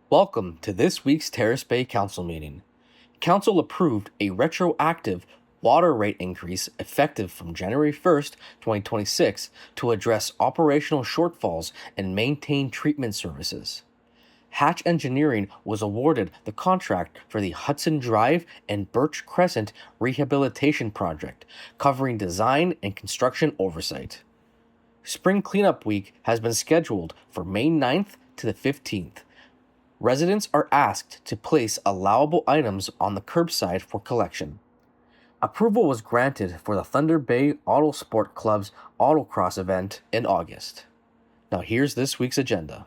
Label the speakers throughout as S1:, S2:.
S1: Welcome to this week's Terrace Bay Council meeting. Council approved a retroactive water rate increase effective from January 1st, 2026 to address operational shortfalls and maintain treatment services. Hatch Engineering was awarded the contract for the Hudson Drive and Birch Crescent rehabilitation project, covering design and construction oversight. Spring Cleanup Week has been scheduled for May 9th to the 15th. Residents are asked to place allowable items on the curbside for collection. Approval was granted for the Thunder Bay Auto Sport Club's autocross event in August. Now here's this week's agenda.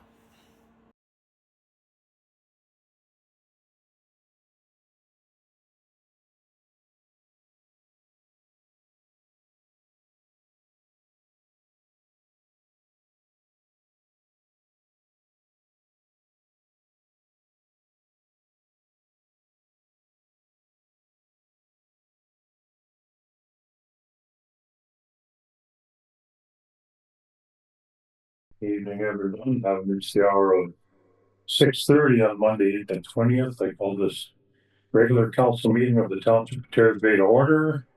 S2: Evening, everyone. I've reached the hour of 6:30 on Monday, the 20th. I call this regular council meeting of the Township of Terrace Bay to order.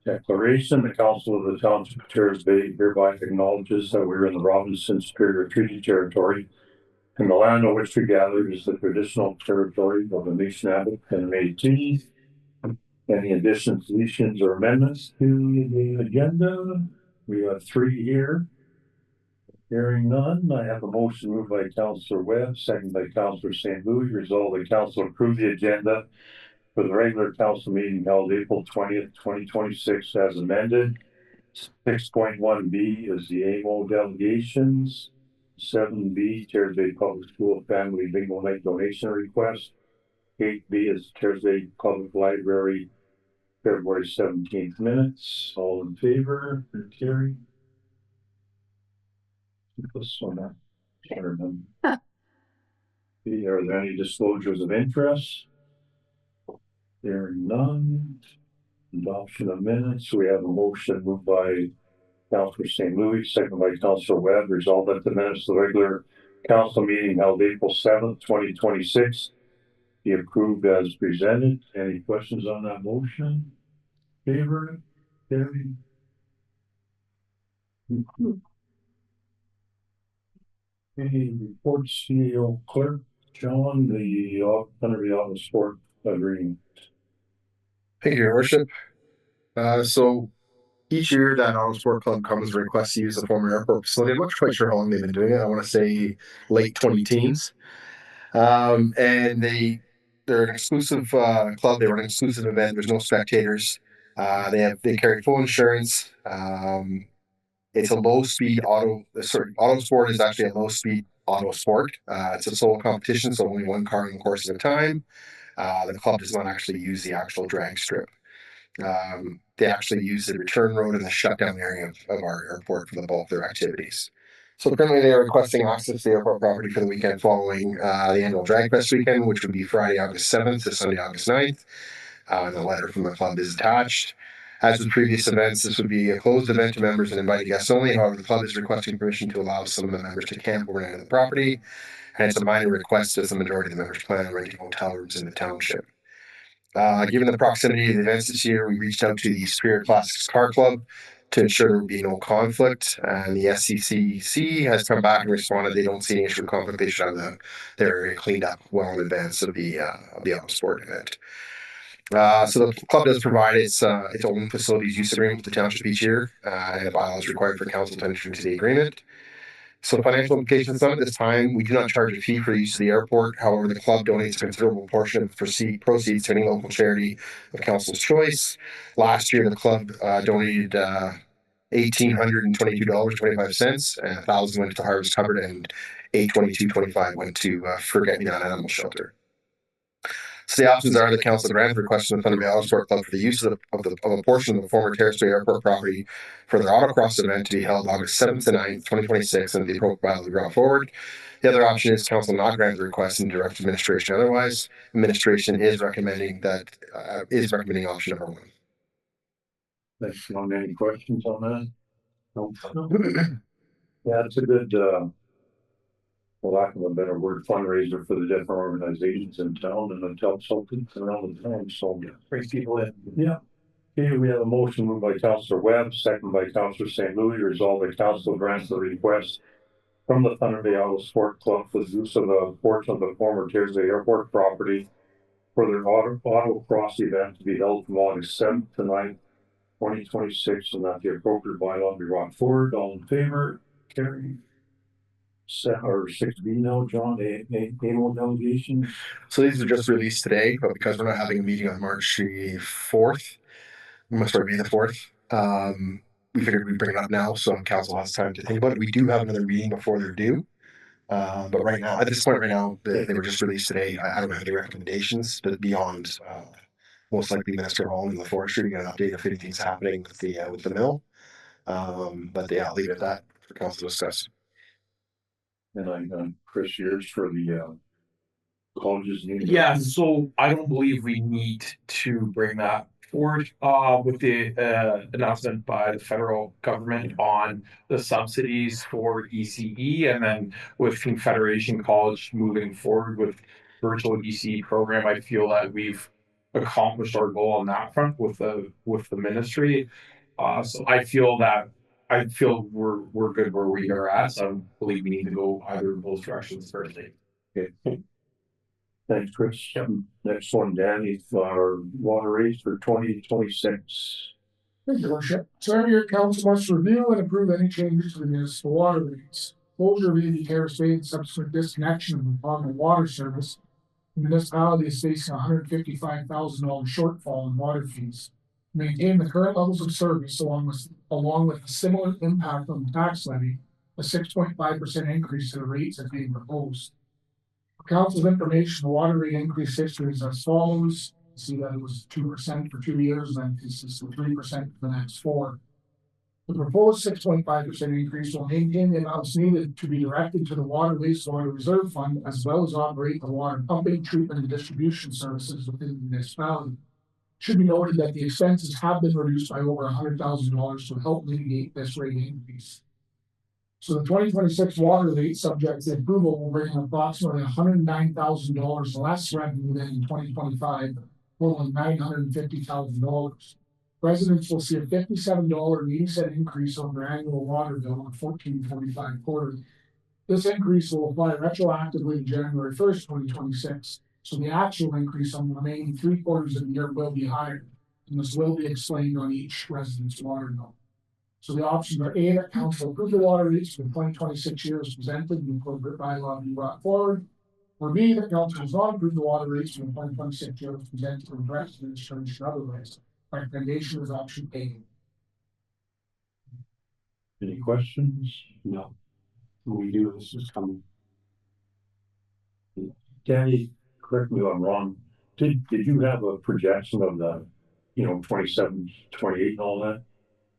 S2: Declaration: the Council of the Township of Terrace Bay hereby acknowledges that we're in the Robinson Superior Treaty Territory, and the land on which we gather is the traditional territory of the Anishinaabe and Métis. Any additions, deletions, or amendments to the agenda? We have 3 here. Hearing none, I have a motion moved by Councillor Webb, second by Councillor St. Louis. Resolved the council approve the agenda for the regular council meeting held April 20th, 2026 as amended. 6.1B is the AMO delegations. 7B, Terrace Bay Public School Family Bingo Night donation request. 8B is Terrace Bay Public Library February 17th minutes. All in favor? Carried. This one, I can't remember. Are there any disclosures of interest? Hearing none. Adoption of minutes. We have a motion moved by Councillor St. Louis, second by Councillor Webb. Resolved that the minutes of the regular council meeting held April 7th, 2026 be approved as presented. Any questions on that motion? Favor? Carried. Any reports, CEO Clerk John, the Thunder Bay Auto Sport agreement?
S3: Thank you, Your Worship. So each year that Auto Sport Club comes and requests to use the former airport facility. I'm not quite sure how long they've been doing it. I want to say late 2010s. And they're an exclusive club. They run an exclusive event. There's no spectators. They carry full insurance. It's a low speed auto sport is actually a low speed auto sport. It's a solo competition, so only one car in the course at a time. The club does not actually use the actual drag strip. They actually use the return road and the shutdown area of our airport for the bulk of their activities. So currently they are requesting access to the airport property for the weekend following the annual Drag Fest weekend, which would be Friday, August 7th to Sunday, August 9th. And the letter from the club is attached. As with previous events, this would be a closed event to members and invited guests only. However, the club is requesting permission to allow some of the members to camp overnight on the property. And it's a minor request as the majority of the members plan on renting hotel rooms in the township. Given the proximity of the events this year, we reached out to the Superior Classics Car Club to ensure there would be no conflict. And the SCCC has come back and responded they don't see any issue with conflict. They should have their area cleaned up well in advance of the auto sport event. So the club does provide its own facilities use agreement with the township each year, and a bylaw is required for council to enter into the agreement. So financial implications, some at this time, we do not charge a fee for the use of the airport. However, the club donates a considerable portion of proceeds to any local charity of council's choice. Last year, the club donated $1,822.25, and $1,000 went to Harvest Covered, and $822.25 went to Forget Me Not Animal Shelter. So the options are the council grant request from the Thunder Bay Auto Sport Club for the use of a portion of the former Terrace Bay Airport property for their autocross event to be held August 7th to 9th, 2026, and the appropriate bylaw will be brought forward. The other option is council not grant the request and direct administration otherwise. Administration is recommending option number one.
S2: Thanks. Any questions on that? No. Yeah, it's a good for lack of a better word, fundraiser for the different organizations in town and the consultants around the town, so.
S3: Brings people in.
S2: Yeah. Okay, we have a motion moved by Councillor Webb, second by Councillor St. Louis, resolve that council grants the request from the Thunder Bay Auto Sport Club for the use of a portion of the former Terrace Bay Airport property for their autocross event to be held from August 7th to 9th, 2026, and that the appropriate bylaw be brought forward. All in favor? Carry. Or 6B now, John, annual delegation.
S3: So these are just released today, but because we're not having a meeting on March the 4th, May the 4th, we figured we'd bring it up now so council has time to think about it. We do have another meeting before they're due. But right now, at this point right now, they were just released today. I don't have any recommendations, but beyond most likely Minister Hall and the forestry get an update if anything's happening with the mill. But yeah, I'll leave it at that for council to discuss.
S2: And I'm Chris, yours for the colleges.
S4: Yeah, so I don't believe we need to bring that forward with the announcement by the federal government on the subsidies for ECE, and then with Confederation College moving forward with virtual ECE program. I feel that we've accomplished our goal on that front with the ministry. So I feel we're good where we are at. So I don't believe we need to go either of those directions firstly.
S2: Okay. Thanks, Chris. Yep. Next one, Danny, our water rates for 2026.
S5: Thank you, Worship. So every year, council must review and approve any changes to the municipal water rates. Closure of the Terrace Bay and subsequent disconnection of the Department of Water Service, the municipality is facing $155,000 shortfall in water fees. To maintain the current levels of service, along with a similar impact on the tax levy, a 6.5% increase to the rates is being proposed. For council's information, the water rate increase history is as follows. You see that it was 2% for 2 years, and then consistent 3% for the next 4. The proposed 6.5% increase will maintain the amounts needed to be directed to the Water Wastewater Reserve Fund, as well as operate the water pumping, treatment, and distribution services within the municipality. It should be noted that the expenses have been reduced by over $100,000 to help mitigate this rate increase. So the 2026 water rate, subject to approval, will bring in approximately $109,000 less revenue than in 2025, totaling $950,000. Residents will see a $57.80 increase on their annual water bill on $14.45 quarterly. This increase will apply retroactively to January 1st, 2026. So the actual increase on the remaining 3 quarters of the year will be higher, and this will be explained on each resident's water bill. So the options are A, that council approve the water rates for the 2026 year as presented and the appropriate bylaw be brought forward, or B, that council does not approve the water rates for the 2026 year as presented and addressed in terms of otherwise. Recommendation is option A.
S2: Any questions? No. We do, this is coming. Danny, correct me if I'm wrong. Did you have a projection of the, 27, 28 and all that?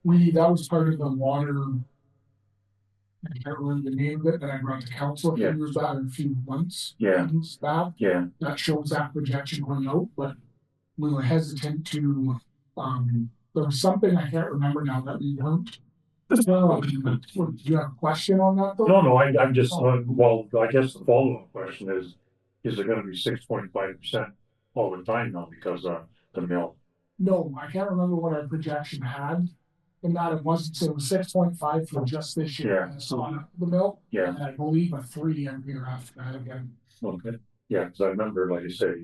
S5: That was part of the water, I can't remember the name of it, that I brought to council a few years back, a few months.
S2: Yeah.
S5: Back.
S2: Yeah.
S5: That shows that projection going out, but we were hesitant to, there was something I can't remember now that we weren't. Do you have a question on that though?
S2: No, I'm just, well, I guess the follow-up question is there gonna be 6.5% all the time now because of the mill?
S5: No, I can't remember what our projection had. In that it was 6.5 for just this year.
S2: Yeah.
S5: So on the mill.
S2: Yeah.
S5: And I believe a 3 every year after that again.
S2: Okay. Yeah, because I remember, like I said,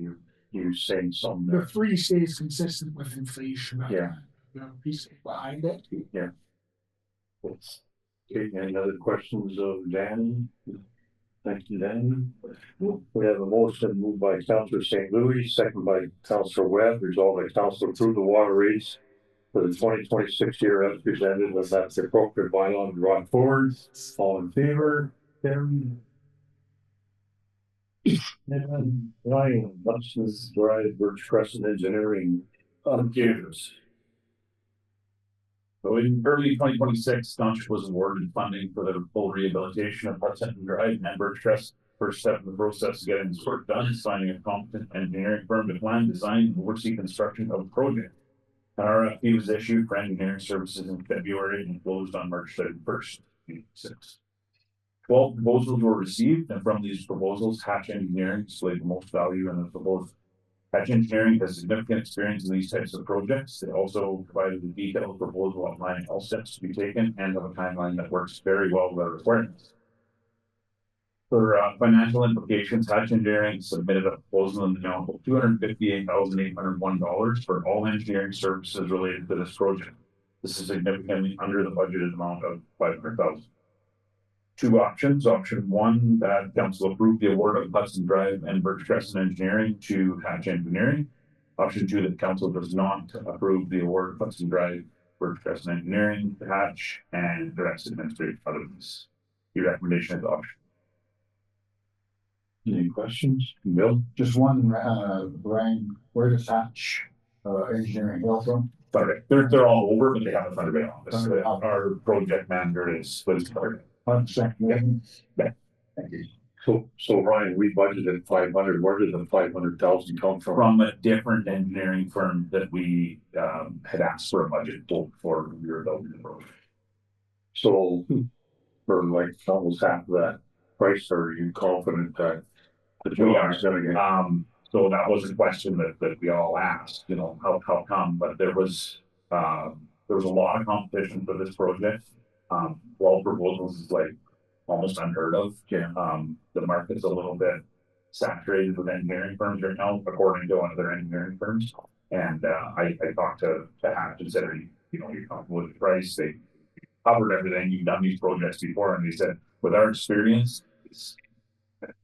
S2: you saying something there.
S5: The 3 stays consistent with inflation.
S2: Yeah.
S5: Piece behind it.
S2: Yeah. Okay, any other questions of Danny? Thank you, Danny. We have a motion moved by Councillor St. Louis, second by Councillor Webb, resolved that council approve the water rates for the 2026 year as presented, and that's the appropriate bylaw brought forward. All in favor? Carried. And Ryan, Hudson's Drive, Birch, Crescent Engineering, Campus.
S6: So in early 2026, Township was awarded funding for the full rehabilitation of Hudson Drive and Birch. First step in the process of getting this work done is finding a competent engineering firm to plan, design, and oversee construction of the project. An RFP was issued for engineering services in February and closed on March 31st, 2026. 12 proposals were received, and from these proposals, Hatch Engineering displayed the most value in the proposal. Hatch Engineering has significant experience in these types of projects. They also provided a detailed proposal outlining all steps to be taken and have a timeline that works very well with our requirements. For financial implications, Hatch Engineering submitted a proposal in the amount of $258,801 for all engineering services related to this project. This is significantly under the budgeted amount of $500,000. Two options. Option one, that council approved the award of Hudson Drive and Birch Crescent Engineering to Hatch Engineering. Option two, that council does not approve the award of Hudson Drive, Birch Crescent Engineering to Hatch and directs administrative otherwise. Your recommendation is option.
S2: Any questions? Bill?
S7: Just one, Brian, where does Hatch Engineering hail from?
S6: They're all over, but they have a Thunder Bay office. Our project manager is Liz Clark.
S7: Thank you.
S2: So Ryan, we budgeted 500. Where did the 500,000 come from?
S6: From a different engineering firm that we had asked for a budget for a year ago.
S2: So for like almost half of that price, are you confident that the job is going to get?
S6: So that was a question that we all asked, you know, how come? But there was a lot of competition for this project. 12 proposals is like almost unheard of.
S2: Yeah.
S6: The market's a little bit saturated with engineering firms right now, according to one of their engineering firms. And I talked to Hatch and said, you know, you're comfortable with the price. They covered everything. You've done these projects before, and they said, with our experience, it's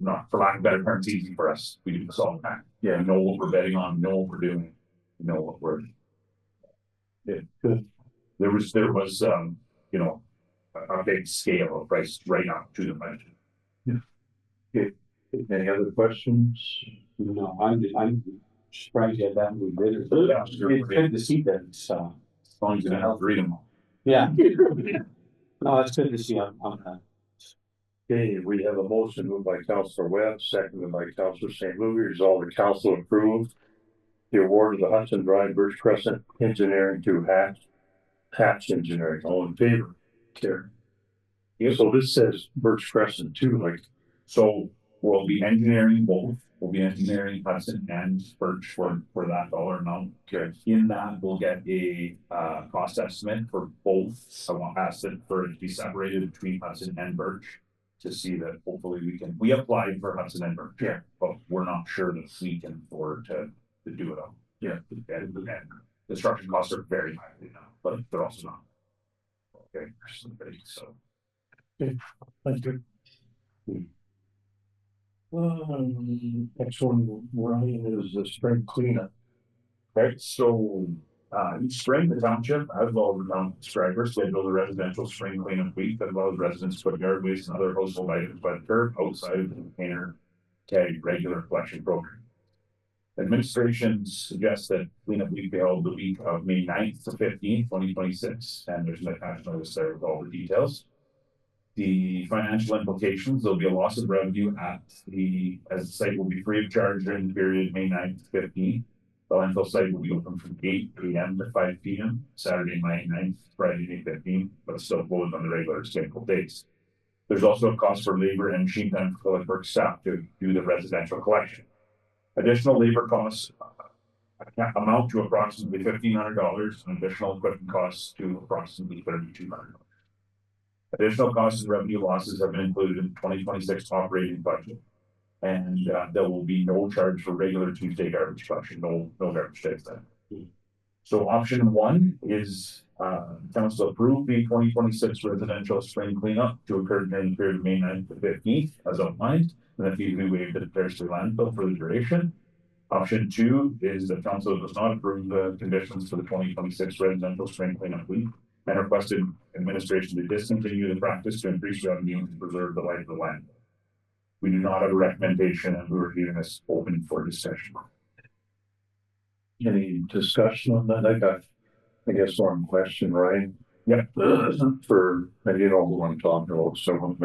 S6: not, for lack of better terms, easy for us. We do this all the time. Yeah, we know what we're betting on, know what we're doing, know what we're. Yeah, good. There was you know, a big scale of price right up to the budget.
S2: Yeah. Okay. Any other questions?
S7: No, I'm surprised at that we did it.
S6: Yeah,
S7: It's good to see that it's
S6: as long as you don't have to read them all.
S7: yeah. No, it's good to see on that.
S2: Okay, we have a motion moved by Councillor Webb, seconded by Councillor St. Louis. Resolved the council approved the award of the Hudson Drive Birch Crescent Engineering to Hatch Engineering. All in favor? Carry. Yeah, so this says Birch Crescent too, like.
S6: So we'll be engineering both. We'll be engineering Hudson and Birch for that dollar amount. Okay. In that, we'll get a cost estimate for both. I want asked it for it to be separated between Hudson and Birch to see that hopefully we applied for Hudson and Birch.
S2: Yeah.
S6: But we're not sure that we can afford to do it all.
S2: Yeah.
S6: And the construction costs are very high right now, but they're also not. Okay, so.
S2: Thank you. Next one, Ryan, is the spring cleanup.
S6: Right, so each spring, the township, as well as the town subscribers, schedule the residential spring cleanup week, as well as residents put yard waste and other household items by the curb outside of the container tag regular collection program. Administration suggests that cleanup week be held the week of May 9th to 15th, 2026, and there's an attached notice there with all the details. The financial implications, there'll be a loss of revenue as the site will be free of charge during the period May 9th to 15th. The landfill site will be open from 8 a.m. to 5 p.m. Saturday, May 9th, Friday, May 15th, but still closed on the regular scheduled days. There's also a cost for labor and machine time for public works staff to do the residential collection. Additional labor costs amount to approximately $1,500 and additional equipment costs to approximately $3,200. Additional costs and revenue losses have been included in the 2026 operating budget. And there will be no charge for regular Tuesday garbage collection, no garbage days then. So option one is council approve the 2026 residential spring cleanup to occur during the period of May 9th to 15th as outlined, and that these be waived at the Terrace Bay landfill for the duration. Option two is that council does not approve the conditions for the 2026 residential spring cleanup week and requested administration to discontinue the practice to increase revenue and preserve the life of the land. We do not have a recommendation, and we're leaving this open for discussion.
S2: Any discussion on that? I guess one question, Ryan.
S6: Yeah.
S2: For, and you know who I'm talking about, someone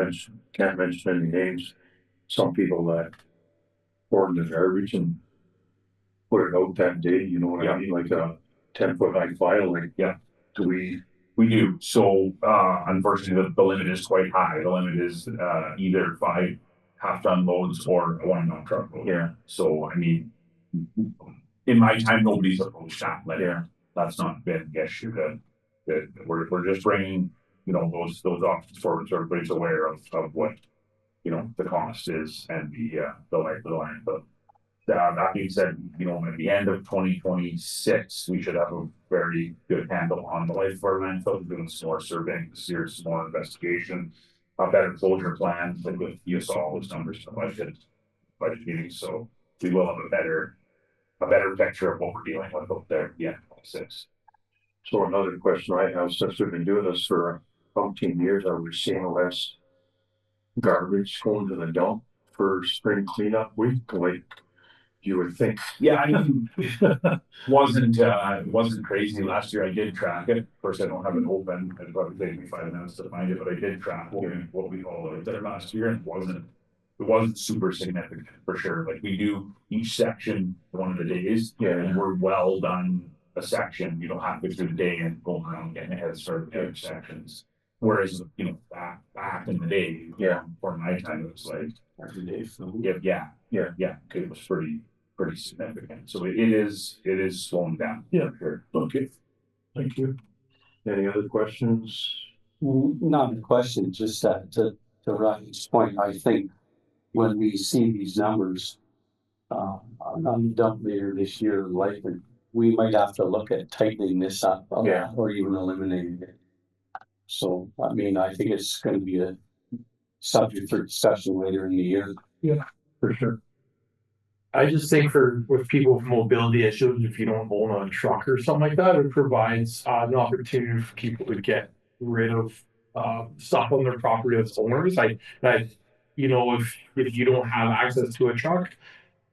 S2: can't mention any names. Some people that poured the garbage and put it out that day, you know what I mean? Like a 10-foot high file, like,
S6: yeah.
S2: Do we
S6: We do. So, unfortunately, the limit is quite high. The limit is, either 5 half-ton loads or a 1-ton truck load.
S2: Yeah.
S6: So, I mean, in my time, nobody's approached that. Like,
S2: Yeah.
S6: that's not been the issue. That we're just bringing, those options forward so everybody's aware of what, the cost is and the life of the land. But that being said, at the end of 2026, we should have a very good handle on the life of our landfill, doing some more surveying, some more investigation, a better closure plan. Like you saw all those numbers in the budget meetings, so we will have a better picture of what we're dealing with up there at the end of 26.
S2: So another question I have, since we've been doing this for 15 years, are we seeing less garbage going to the dump for spring cleanup week? Like you would think.
S6: Yeah, I mean, wasn't crazy last year. I did track it. Of course, I don't have it open. It'd probably take me 5 minutes to find it, but I did track what we all out there last year, and it wasn't super significant for sure. Like we do each section one of the days, and we're well done a section, halfway through the day and going around getting ahead start of the other sections. Whereas, back in the day, for my time, it was like
S7: Every day.
S6: it was pretty significant. So it is slowing down.
S2: Yeah, sure. Okay. Thank you. Any other questions?
S8: Not a question, just to Ryan's point, I think when we see these numbers on the dump later this year, like we might have to look at tightening this up or even eliminating it. So, I mean, I think it's going to be a subject for discussion later in the year.
S2: Yeah, for sure.
S4: I just think with people with mobility issues, if you don't own a truck or something like that, it provides an opportunity for people to get rid of stuff on their property as owners. If you don't have access to a truck,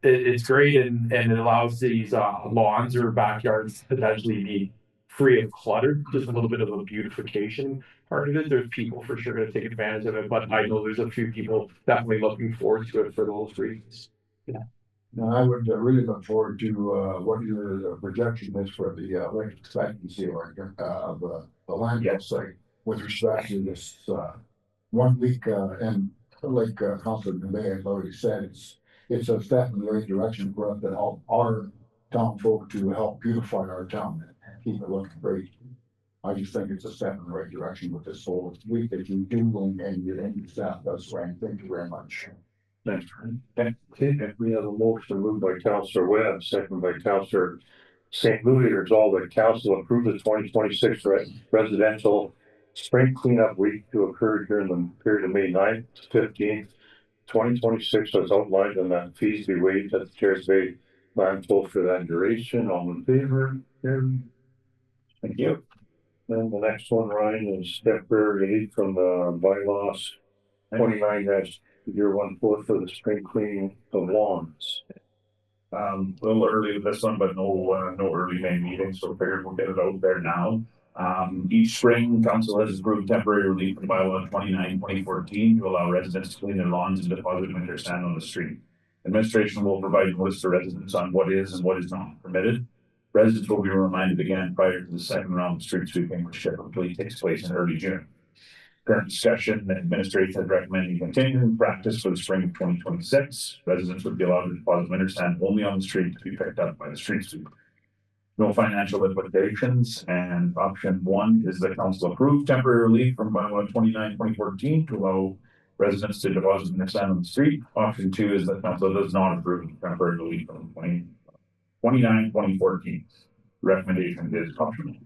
S4: it's great and it allows these lawns or backyards to potentially be free of clutter. Just a little bit of a beautification part of it. There's people for sure going to take advantage of it, but I know there's a few people definitely looking forward to it for those reasons. Yeah.
S7: Now, I would really look forward to what your projection is for the life expectancy of the landfill site with respect to this 1 week. And like Councilor May has already said, it's a step in the right direction for us to help our town folk to help beautify our town and keep it looking great. I just think it's a step in the right direction with this whole week that you do and your staff does. Ryan, thank you very much.
S2: Thanks, Brian. Okay, we have a motion moved by Councilor Webb, second by Councilor St. Louis. Resolved that council approved the 2026 residential spring cleanup week to occur during the period of May 9th to 15th, 2026, as outlined, and that fees be waived at the Terrace Bay landfill for that duration. All in favor? Thank you. Then the next one, Ryan, is temporary relief from the bylaws 29-014 for the spring cleaning of lawns.
S6: A little early with this one, but no early May meeting, so figured we'll get it out there now. Each spring, council has approved temporary relief from bylaw 29/2014 to allow residents to clean their lawns and deposit winter sand on the street. Administration will provide notice to residents on what is and what is not permitted. Residents will be reminded again prior to the second round of street sweeping, which typically takes place in early June. Current discussion and administration has recommended continuing practice for the spring of 2026. Residents would be allowed to deposit winter sand only on the street to be picked up by the street sweeper. No financial implications, and option 1 is the council approved temporary relief from bylaw 29/2014 to allow residents to deposit winter sand on the street. Option 2 is that council does not approve temporary relief from 29/2014. Recommendation is optional.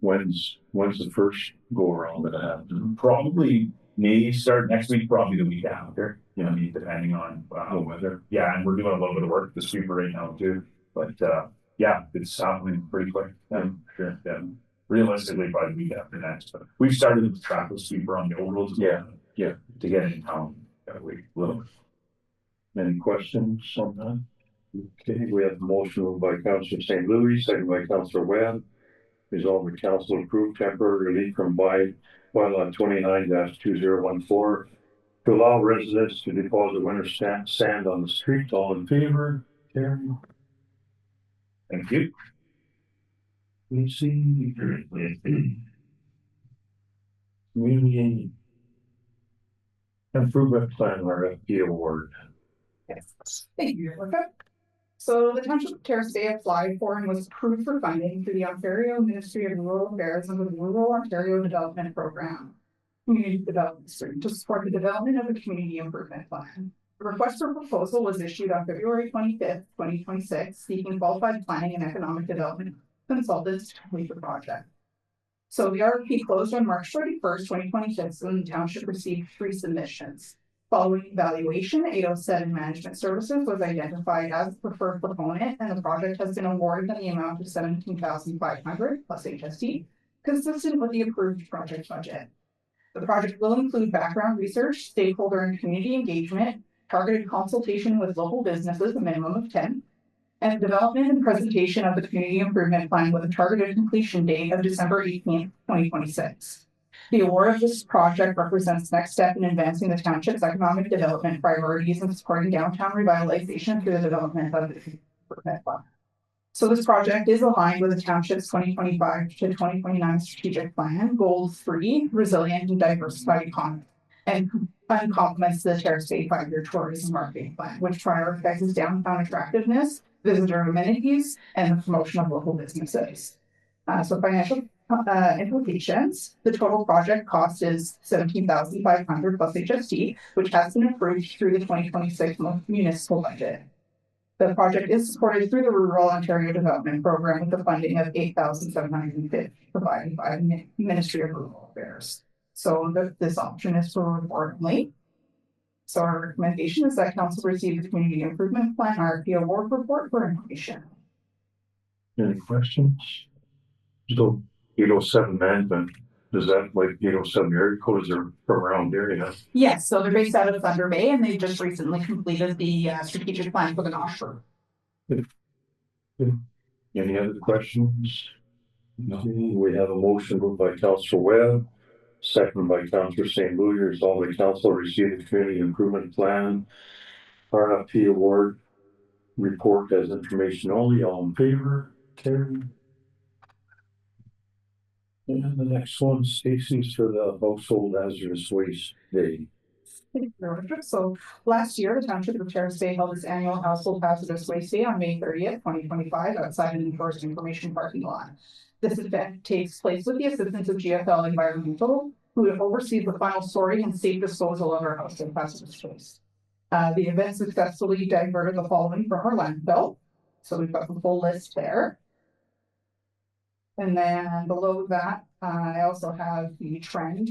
S2: When's the first go around that happens?
S6: Probably may start next week, probably the week after, depending on
S2: weather.
S6: Yeah, and we're doing a little bit of work with the sweeper right now too. But it's happening pretty quick. Sure. Yeah. Realistically, by the week after next. But we've started with the traffic sweeper on the old roads.
S2: Yeah.
S6: To get in town that week.
S2: Any questions on that? Okay, we have a motion by Councilor St. Louis, second by Councilor Webb. Resolved the council approved temporary relief from bylaw 29-2014 to allow residents to deposit winter sand on the street. All in favor? Carry.
S6: Thank you.
S2: Let's see. Community improvement plan RFP award.
S9: Yes, thank you, Rebecca. So the Township of Terrace Bay applied for and was approved for funding through the Ontario Ministry of Rural Affairs under the Rural Ontario Development Program. Community Development Stream to support the development of a community improvement plan. The request for proposal was issued on February 25th, 2026, seeking qualified planning and economic development consultants to complete the project. So the RFP closed on March 31st, 2026, and the township received 3 submissions. Following evaluation, 807 Management Services was identified as the preferred proponent, and the project has been awarded in the amount of $17,500 plus HST, consistent with the approved project budget. The project will include background research, stakeholder and community engagement, targeted consultation with local businesses, a minimum of 10, and development and presentation of the community improvement plan with a targeted completion date of December 18th, 2026. The award of this project represents the next step in advancing the township's economic development priorities and supporting downtown revitalization through the development of the improvement plan. So this project is aligned with the township's 2025 to 2029 strategic plan, goal 3, resilient and diversified economy, and complements the Terrace Bay 5-year tourism marketing plan, which prioritizes downtown attractiveness, visitor amenities, and the promotion of local businesses. So financial implications, the total project cost is $17,500 plus HST, which has been approved through the 2026 municipal budget. The project is supported through the Rural Ontario Development Program with the funding of $8,750 provided by the Ministry of Rural Affairs. So this option is for report only. So our recommendation is that council receive the Community Improvement Plan RFP award report for information.
S2: Any questions? So 807 Management, does that like 807 area codes are from around there, yeah?
S9: Yes, so they're based out of Thunder Bay and they just recently completed the strategic plan for the North Shore.
S2: Any other questions? No. We have a motion moved by Councilor Webb, seconded by Councilor St. Louis, resolved by council receive the community improvement plan RFP award report as information only. All in favor? Carried. And the next one, Stacy's for the household hazardous waste day.
S9: So last year, the Township of Terrace Bay held its annual household hazardous waste day on May 30th, 2025, outside an enforced information parking lot. This event takes place with the assistance of GFL Environmental, who oversees the final sorting and safe disposal of our household hazardous waste. The event successfully diverted the following from our landfill. So we've got the full list there. And then below that, I also have the trend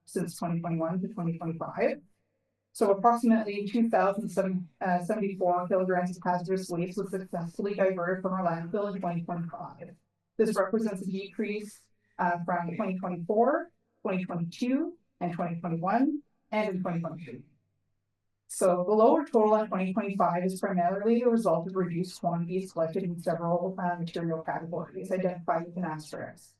S9: since 2021 to 2025. So approximately 2,074 kilograms of hazardous waste was successfully diverted from our landfill in 2025. This represents a decrease from 2024, 2022, and 2021, and in 2023. So the lower total in 2025 is primarily a result of reduced quantities collected in several material categories identified with an asterisk,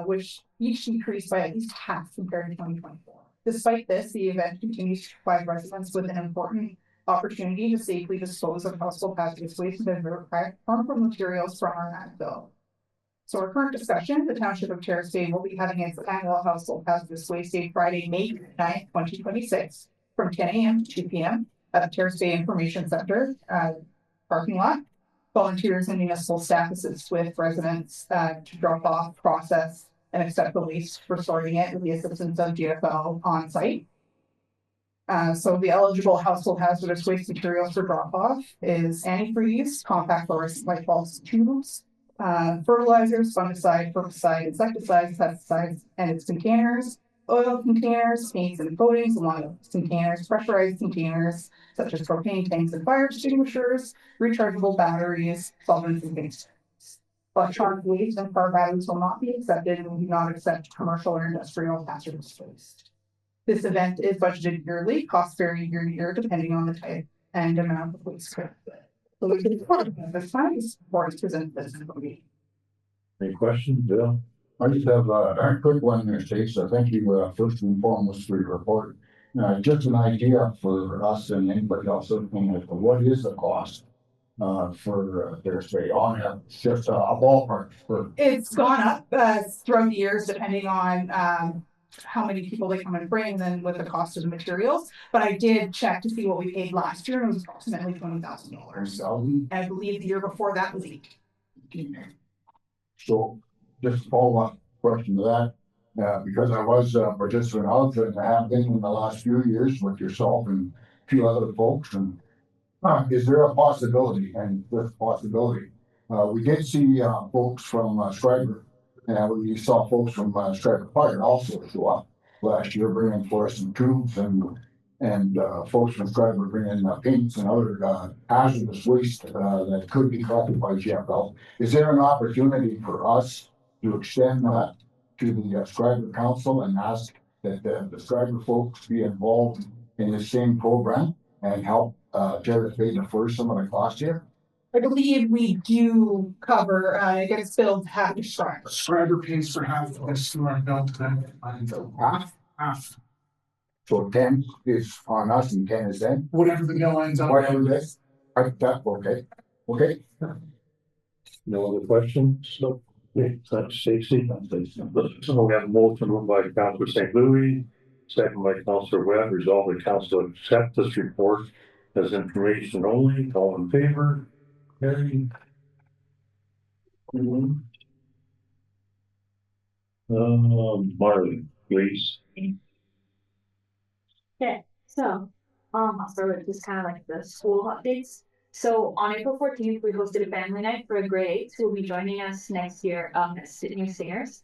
S9: which each decreased by at least half compared to 2024. Despite this, the event continues to provide residents with an important opportunity to safely dispose of household hazardous waste and harmful materials from our landfill. So our current discussion, the Township of Terrace Bay will be having its annual household hazardous waste day Friday, May 9th, 2026. From 10 a.m. to 2 p.m. at the Terrace Bay Information Center parking lot. Volunteers and municipal staff assist with residents to drop off, process, and accept the waste for sorting it with the assistance of GFL on site. So the eligible household hazardous waste materials for drop off is antifreeze, compact fluorescent light bulbs, tubes, fertilizers, fungicide, herbicide, insecticides, pesticides, and its containers. Oil containers, paints and coatings, along with containers, pressurized containers, such as propane tanks and fire extinguishers, rechargeable batteries, solvents, and things. Electronic waste and car batteries will not be accepted and we do not accept commercial or industrial hazardous waste. This event is budgeted yearly, costs vary year to year depending on the type and amount of waste collected. So we can at this time, this board is presented this information.
S2: Any questions, Bill?
S7: I just have a quick one there, Stace. Thank you first and foremost for your report. Just an idea for us and anybody else looking at what is the cost for Terrace Bay on it. It's just a ballpark for.
S9: It's gone up throughout the years, depending on how many people they come and bring, and then with the cost of the materials. But I did check to see what we paid last year, and it was approximately $20,000. I believe the year before that was $8,000.
S7: So just a follow-up question to that, because I was a participant of it, and I have been in the last few years with yourself and a few other folks, and is there a possibility, and this possibility, we did see folks from Stryker, and we saw folks from Stryker Fire also show up last year bringing fluorescent tubes, and folks from Stryker bringing paints and other hazardous waste that could be collected by GFL. Is there an opportunity for us to extend that to the Stryker Council and ask that the Stryker folks be involved in the same program and help Terrace Bay defer some of the cost here?
S9: I believe we do cover, it gets billed half the Stryker.
S5: Stryker pays for half of this, and bill to them. Half.
S7: So 10 is on us and 10 is them?
S5: Whatever the bill ends up.
S7: Whatever it is? Okay. Okay.
S2: No other questions? No. Okay, that's Stacy. So we have a motion moved by Councilor St. Louis, second by Councilor Webb, resolve the council accept this report as information only. All in favor? Carried. Marley, please.
S10: Okay, so I'll start with just kind of like the school updates. So on April 14th, we hosted a family night for grade 8 who will be joining us next year as new singers.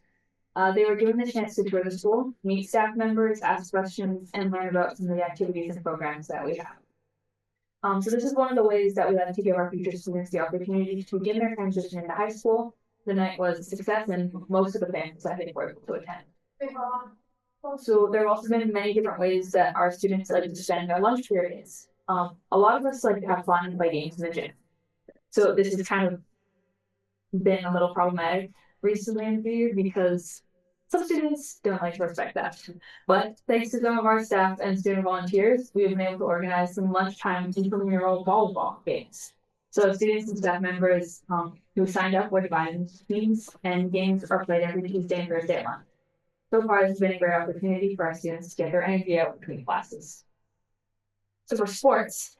S10: They were given the chance to tour the school, meet staff members, ask questions, and learn about some of the activities and programs that we have. So this is one of the ways that we like to give our future students the opportunity to begin their transition into high school. The night was a success, and most of the families, I think, were able to attend. So there have also been many different ways that our students like to spend their lunch periods. A lot of us like to have fun and play games in the gym. So this has kind of been a little problematic recently in the year because some students don't like to respect that. But thanks to some of our staff and student volunteers, we've been able to organize some lunchtime intramural volleyball games. So students and staff members who signed up were divided into teams, and games are played every Tuesday and Thursday at lunch. So far, this has been a great opportunity for our students to get their energy out between classes. So for sports,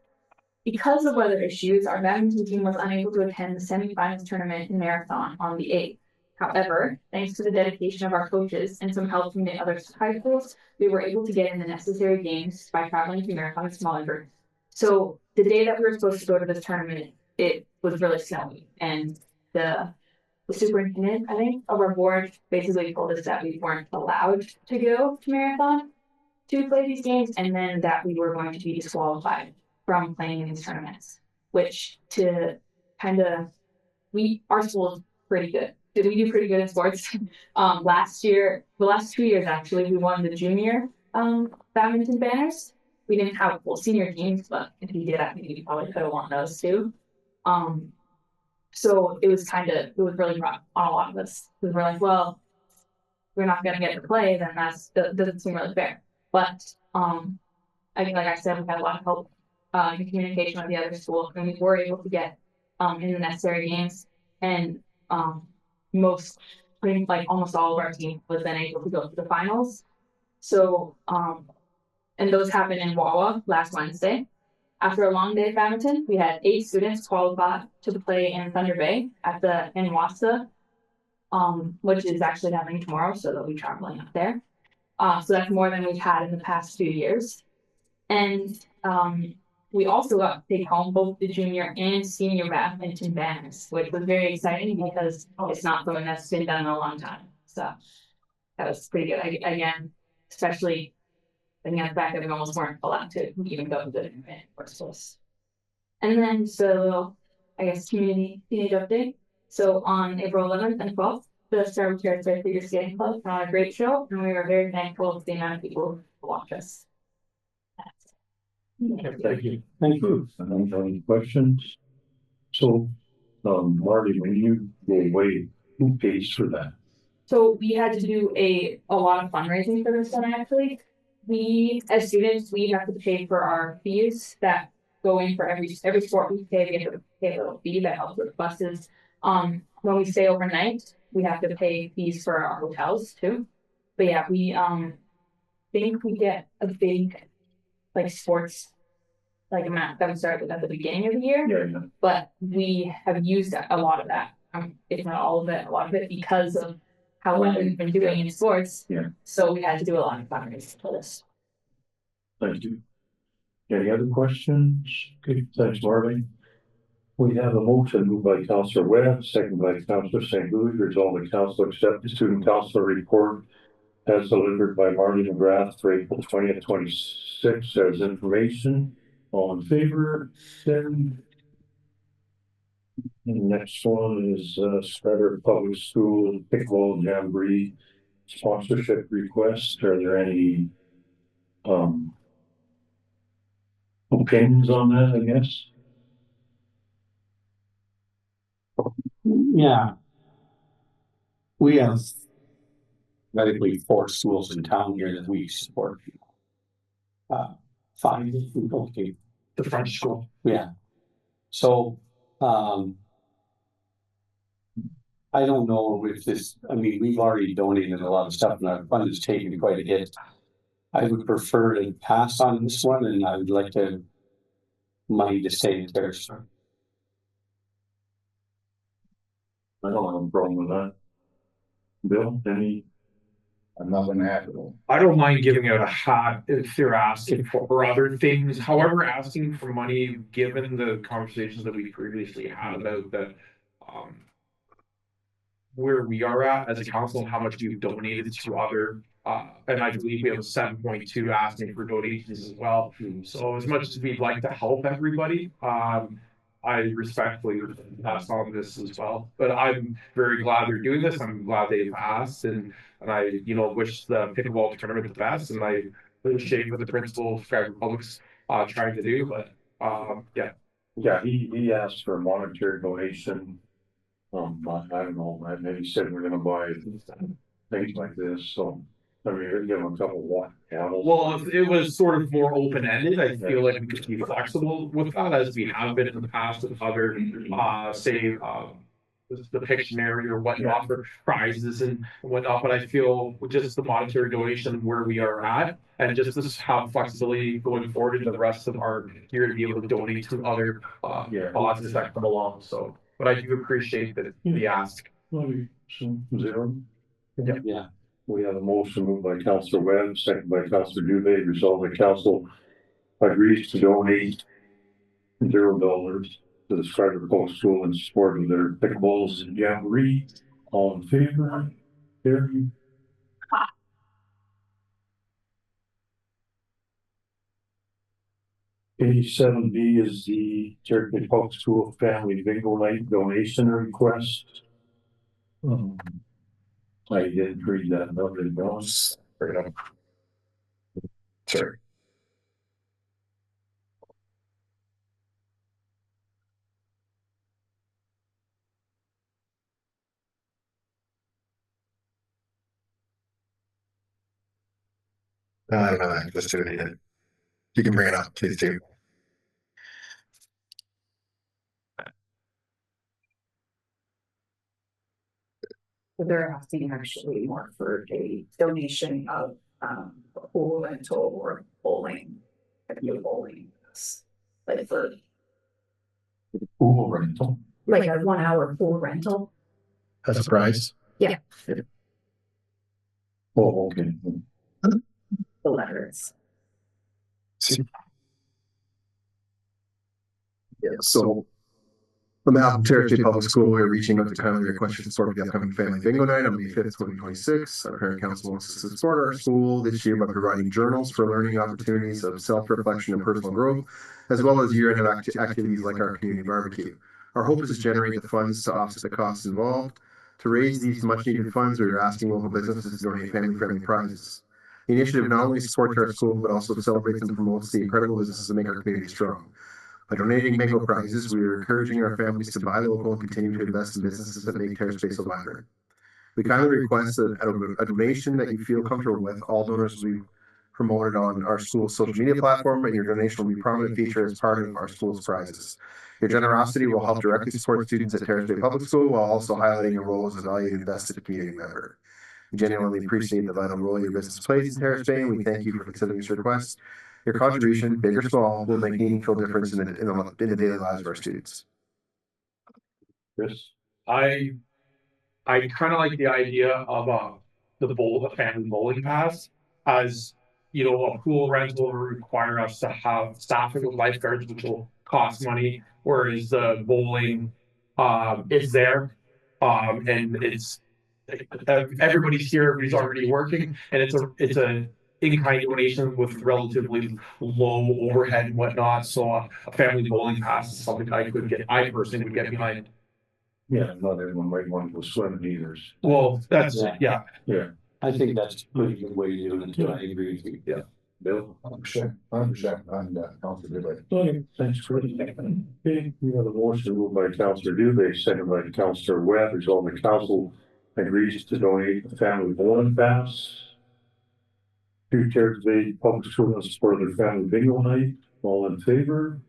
S10: because of weather issues, our badminton team was unable to attend the semifinals tournament in Marathon on the 8th. However, thanks to the dedication of our coaches and some help from the other high schools, we were able to get in the necessary games by traveling to Marathon smaller groups. So the day that we were supposed to go to this tournament, it was really snowy, and the superintendent, I think, of our board basically told us that we weren't allowed to go to Marathon to play these games, and then that we were going to be disqualified from playing in these tournaments, which to kind of, our school is pretty good. Did we do pretty good in sports? Last year, the last 2 years actually, we won the junior badminton banners. We didn't have full senior teams, but if we did, I think we probably could have won those too. So it was really rough on a lot of us. Because we're like, well, we're not going to get to play, then that doesn't seem really fair. But I think, like I said, we had a lot of help in communication with the other schools, and we were able to get in the necessary games. And almost all of our team was then able to go to the finals. So, and those happened in Wawa last Wednesday. After a long day of badminton, we had 8 students qualify to play in Thunder Bay in Wassa, which is actually happening tomorrow, so they'll be traveling up there. So that's more than we've had in the past few years. And we also got to take home both the junior and senior badminton banners, which was very exciting because it's not something that's been done in a long time. So that was pretty good. Again, especially thinking on the fact that we almost weren't allowed to even go to the workforce. And then, so I guess community teenage update. So on April 11th and 12th, the Star with Terrace Bay Figure Skating Club had a great show, and we were very thankful for the amount of people who watched us.
S2: Thank you. Thank you. Any questions? So, Marty, when you go away, who pays for that?
S10: So we had to do a lot of fundraising for this one, actually. We, as students, we have to pay for our fees that go in for every sport we pay, we have to pay a little fee that helps with buses. When we stay overnight, we have to pay fees for our hotels too. But yeah, we think we get a big like sports like amount that we started at the beginning of the year.
S6: Yeah.
S10: But we have used a lot of that, if not all of it, a lot of it because of how well we've been doing in sports.
S6: Yeah.
S10: So we had to do a lot of fundraising for this.
S2: Thank you. Any other questions? Okay, thanks, Marlene. We have a motion moved by Councillor Webb, second by Councillor St. Louis, resolve the council accept the student council report as delivered by Marlene McGrath for April 20th, 26 as information. All in favor? Then the next one is Spreader Public School Pickleball Jamboree sponsorship request. Are there any opinions on that, I guess?
S8: Yeah. We have, I think we 4 schools in town here that we support. 5, okay.
S4: The French school.
S8: Yeah. So, I don't know if this, I mean, we've already donated a lot of stuff and our fund is taking quite a hit. I would prefer to pass on this one and I would like to money to stay in Terrace.
S2: I don't have a problem with that. Bill, any?
S7: I'm not gonna have it.
S4: I don't mind giving out a hat if they're asking for other things. However, asking for money, given the conversations that we previously had about the where we are at as a council and how much we've donated to other and I believe we have a 7.2 asking for donations as well. So as much as we'd like to help everybody, I respectfully pass on this as well. But I'm very glad they're doing this. I'm glad they've asked and I, wish the pickleball tournament the best and I appreciate what the principal of Sky Republic's trying to do. But yeah.
S2: Yeah, he asked for a monetary donation. I don't know, maybe he said we're gonna buy things like this, so I mean, give him a couple of water bottles.
S4: Well, if it was sort of more open-ended, I feel like we could be flexible with that as we have been in the past with other, say, the Pictionary or whatnot for prizes and whatnot, but I feel with just the monetary donation where we are at and just to have flexibility going forward into the rest of our year to be able to donate to other causes that come along, so. But I do appreciate the ask.
S2: Zero.
S8: Yeah.
S2: We have a motion moved by Councillor Webb, second by Councillor Dubé, resolve the council agrees to donate $0 to the Strider Public School in support of their pickleballs and jamboree. All in favor? Carried. A7B is the Terrace Bay Public School Family Bingo Night donation request. I didn't read that, nobody knows. Right up. Sorry.
S3: I don't know that. Let's do it again. You can bring it up, please do.
S9: They're asking actually more for a donation of a pool rental or bowling. Bowling, like for
S2: Pool rental.
S9: like a 1 hour pool rental.
S3: As a prize.
S9: Yeah.
S2: Oh, okay.
S9: The letters.
S3: Yeah, so on behalf of Terrace Bay Public School, we're reaching out to kindly request your support of the upcoming Family Bingo Night on May 5th, 2026. Our parent council wants us to support our school this year by providing journals for learning opportunities of self-reflection and personal growth, as well as year-end activities like our community barbecue. Our hope is to generate the funds to offset the costs involved. To raise these much-needed funds, we are asking local businesses to donate family-friendly prizes. The initiative not only supports our school, but also celebrates and promotes the incredible businesses that make our community strong. By donating bingo prizes, we are encouraging our families to buy local and continue to invest in businesses that make Terrace Bay so vibrant. We kindly request a donation that you feel comfortable with. All donors will be promoted on our school's social media platform, and your donation will be a prominent feature as part of our school's prizes. Your generosity will help directly support students at Terrace Bay Public School while also highlighting your role as a valued and invested community member. We genuinely appreciate the vital role your business plays in Terrace Bay, and we thank you for considering this request. Your contribution, big or small, will make a meaningful difference in the daily lives of our students.
S2: Chris?
S4: I kind of like the idea of the family bowling pass, as a pool rental will require us to have staffing with lifeguards, which will cost money, whereas the bowling is there, and it's everybody's here, everybody's already working, and it's a in-kind donation with relatively low overhead and whatnot. So a family bowling pass is something I personally would get behind.
S2: Yeah, not everyone might want to go swimming either.
S4: Well, that's
S8: Yeah.
S2: Yeah.
S8: I think that's a pretty good way to do it, I agree with you.
S2: Yeah. Bill?
S7: 100%, on Councilor Dubé.
S2: Okay, thanks for the okay, we have a motion moved by Councilor Dubé, second by Councilor Webb, resolved the council agrees to donate the family bowling pass to Terrace Bay Public School in support of their family bingo night. All in favor?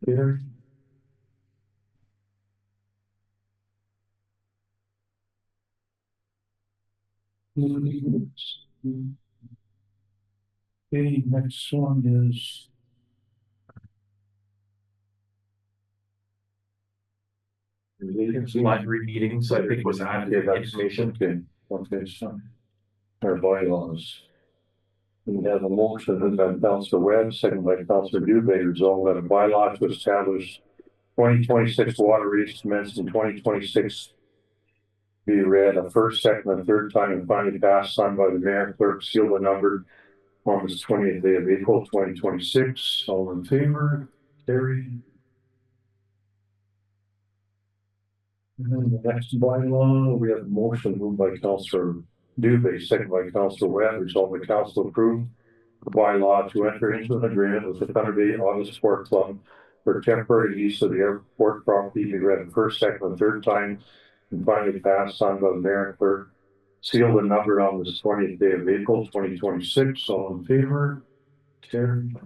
S2: Carried. Okay, next one is
S4: library meeting, so I think it was added information.
S2: Okay, so our bylaws. We have a motion by Councilor Webb, second by Councilor Dubé, resolved that a bylaw to establish 2026 water rates commenced in 2026 be read a first, second, and third time and finally passed, signed by the mayor, clerk, sealed and numbered on this 20th day of April 2026. All in favor? Carried. And then the next bylaw, we have a motion moved by Councilor Dubé, second by Councilor Webb, resolved the council approved the bylaw to enter into an agreement with the Thunder Bay Auto Sport Club for temporary use of the airport property to be read the first, second, and third time and finally passed, signed by the mayor and clerk, sealed and numbered on this 20th day of April 2026. All in favor? Carried.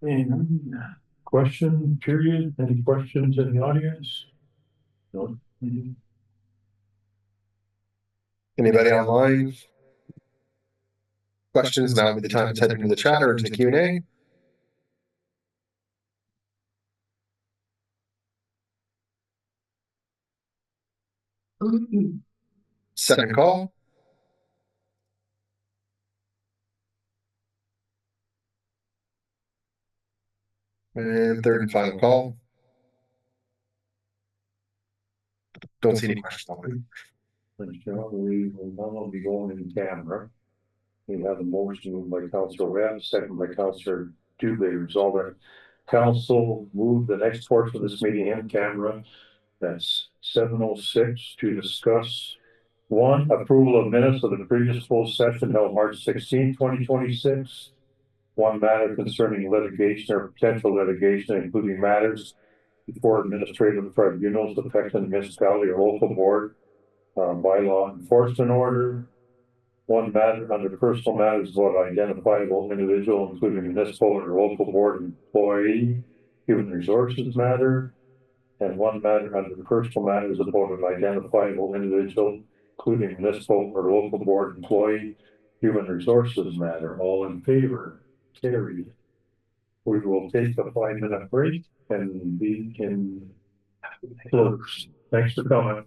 S2: And question period, any questions in the audience? No.
S3: Anybody online? Questions? Now would be the time to type into the chat or into the Q&A. Second call. And third and final call. Don't see any questions.
S2: Thanks, John. We will now be going in camera. We have a motion moved by Councilor Webb, second by Councilor Dubé, resolved that council move the next portion of this meeting in camera. That's 7:06 to discuss one, approval of minutes of the previous full session held March 16, 2026. One matter concerning litigation or potential litigation, including matters before administrative tribunals affecting the municipality or local board, bylaw enforcement order. One matter under personal matters about identifiable individual, including municipal or local board employee, human resources matter. And one matter under personal matters about an identifiable individual, including municipal or local board employee, human resources matter. All in favor? Carried. We will take a 5-minute break and be in close. Thanks for coming.